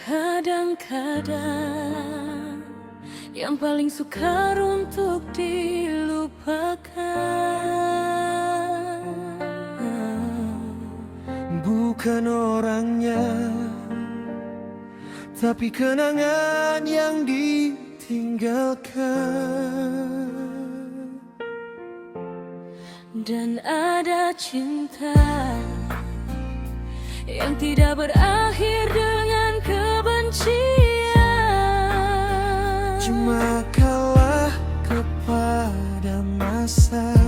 Kadang-kadang yang paling sukar untuk dilupakan bukan orangnya, tapi kenangan yang ditinggalkan. dan ada cinta yang tidak berakhir dengan kebencian, Cuma kalah kepada masa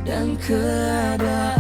dan keadaan.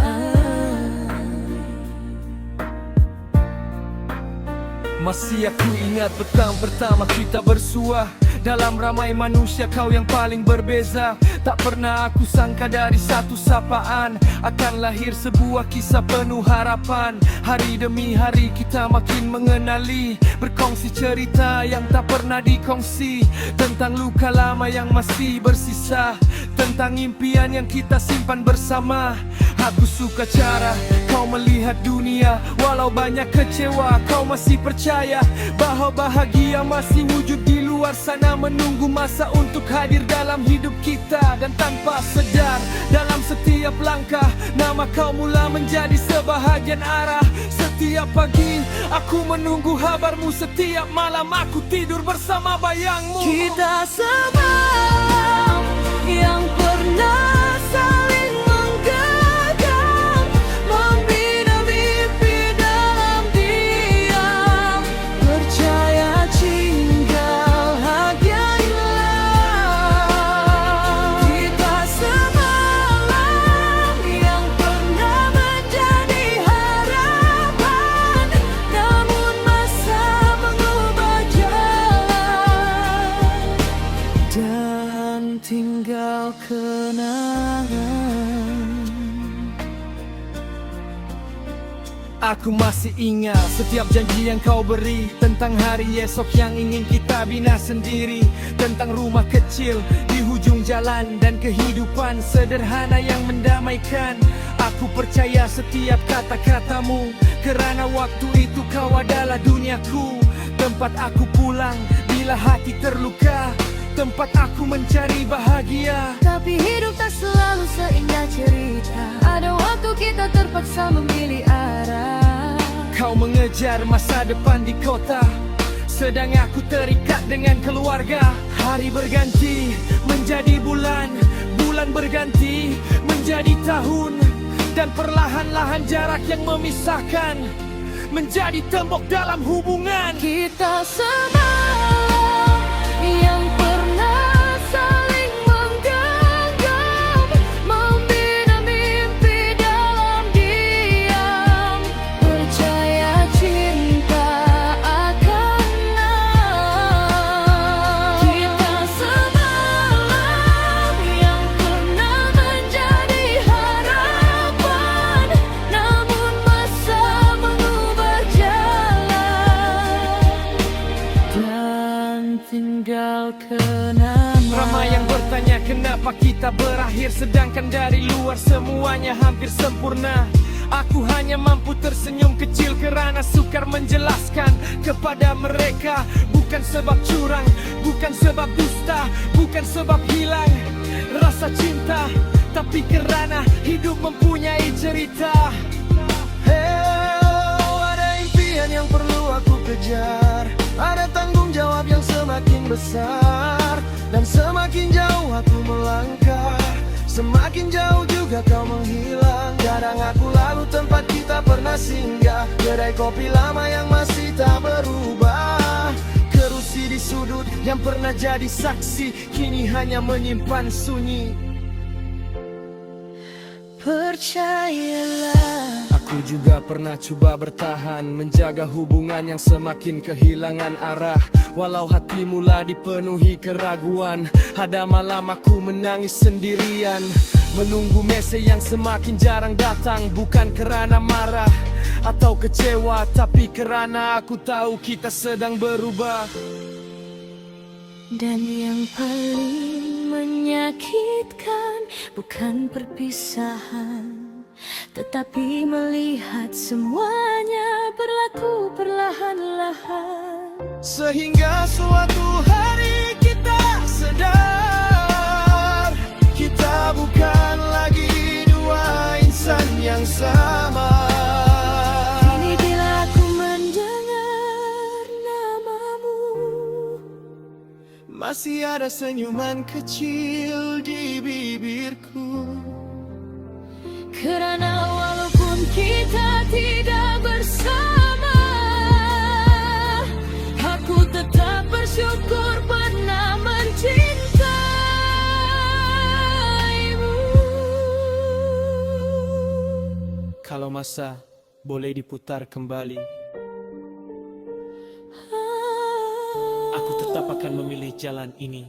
Masih aku ingat petang pertama kita bersua. Dalam ramai manusia kau yang paling berbeza. Tak pernah aku sangka dari satu sapaan akan lahir sebuah kisah penuh harapan. Hari demi hari kita makin mengenali, berkongsi cerita yang tak pernah dikongsi, tentang luka lama yang masih bersisa, tentang impian yang kita simpan bersama. Aku suka cara kau melihat dunia, walau banyak kecewa kau masih percaya bahwa bahagia masih wujud di luar sana, menunggu masa untuk hadir dalam hidup kita. Dan tanpa sadar dalam setiap langkah nama kau mula menjadi sebahagian arah. Setiap pagi aku menunggu kabarmu, setiap malam aku tidur bersama bayangmu. Kita semalam yang pernah saling menggenggam, membina mimpi dalam diam, percaya tinggal bahagia hilang. Kita semalam yang pernah menjadi harapan, namun masa mengubah jalan dan tinggal kenangan. Aku masih ingat setiap janji yang kau beri, tentang hari esok yang ingin kita bina sendiri, tentang rumah kecil di hujung jalan dan kehidupan sederhana yang mendamaikan. Aku percaya setiap kata-katamu, kerana waktu itu kau adalah duniaku, tempat aku pulang bila hati terluka, tempat aku mencari bahagia. Tapi hidup tak selalu seindah cerita, ada waktu kita terpaksa memilih arah. Kau mengejar masa depan di kota, sedang aku terikat dengan keluarga. Hari berganti menjadi bulan, bulan berganti menjadi tahun, dan perlahan-lahan jarak yang memisahkan menjadi tembok dalam hubungan. Kita semalam yang pernah saling menggenggam, membina mimpi dalam diam, percaya cinta akan menang. Kita semalam yang pernah menjadi harapan, namun masa mengubah jalan dan tinggal kenangan. Ramai yang bertanya kenapa kita berakhir, sedangkan dari luar semuanya hampir sempurna. Aku hanya mampu tersenyum kecil kerana sukar menjelaskan kepada mereka. Bukan sebab curang, bukan sebab dusta, bukan sebab hilang rasa cinta, tapi kerana hidup mempunyai cerita. Ada impian yang perlu aku kejar, ada tanggung jawab yang semakin besar, dan semakin jauh aku melangkah, semakin jauh juga kau menghilang. Kadang aku lalu tempat kita pernah singgah, kedai kopi lama yang masih tak berubah, kerusi di sudut yang pernah jadi saksi, kini hanya menyimpan sunyi. Percayalah, Aku juga pernah coba bertahan, menjaga hubungan yang semakin kehilangan arah. Walau hati mula dipenuhi keraguan, ada malam aku menangis sendirian, menunggu mesej yang semakin jarang datang. Bukan kerana marah atau kecewa, tapi kerana aku tahu kita sedang berubah. dan yang paling menyakitkan, bukan perpisahan, tetapi melihat semuanya berlaku perlahan-lahan. Sehingga suatu hari kita sadar, kita bukan lagi dua insan yang sama. Kini bila aku mendengar namamu, masih ada senyuman kecil di bibirku. karena walaupun kita tidak bersama, aku tetap bersyukur pernah mencintaimu. Kalau masa boleh diputar kembali, aku tetap akan memilih jalan ini.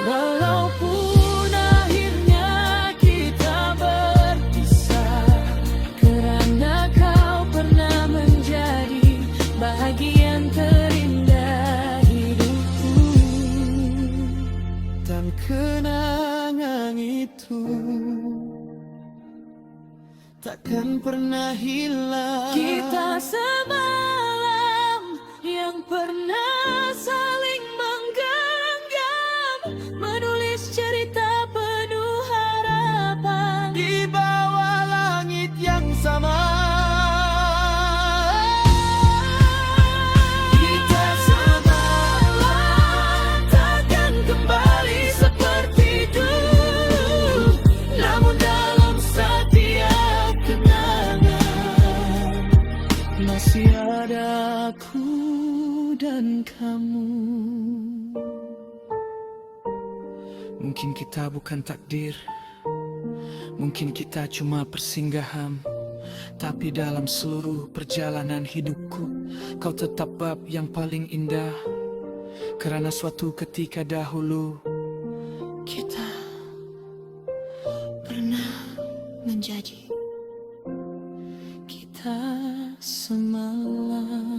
Walaupun akhirnya kita berpisah, kerana kau pernah menjadi bahagian terindah hidupku. Dan kenangan itu takkan pernah hilang. Kita semalam yang pernah saling menggenggam, menulis cerita penuh harapan Di bawah langit yang sama. Kita semalam takkan kembali seperti dulu, namun dalam setiap kenangan Masih ada aku dan kamu. Mungkin kita bukan takdir, mungkin kita cuma persinggahan, tapi dalam seluruh perjalanan hidupku, kau tetap bab yang paling indah. Karena suatu ketika dahulu kita pernah menjadi kita semalam.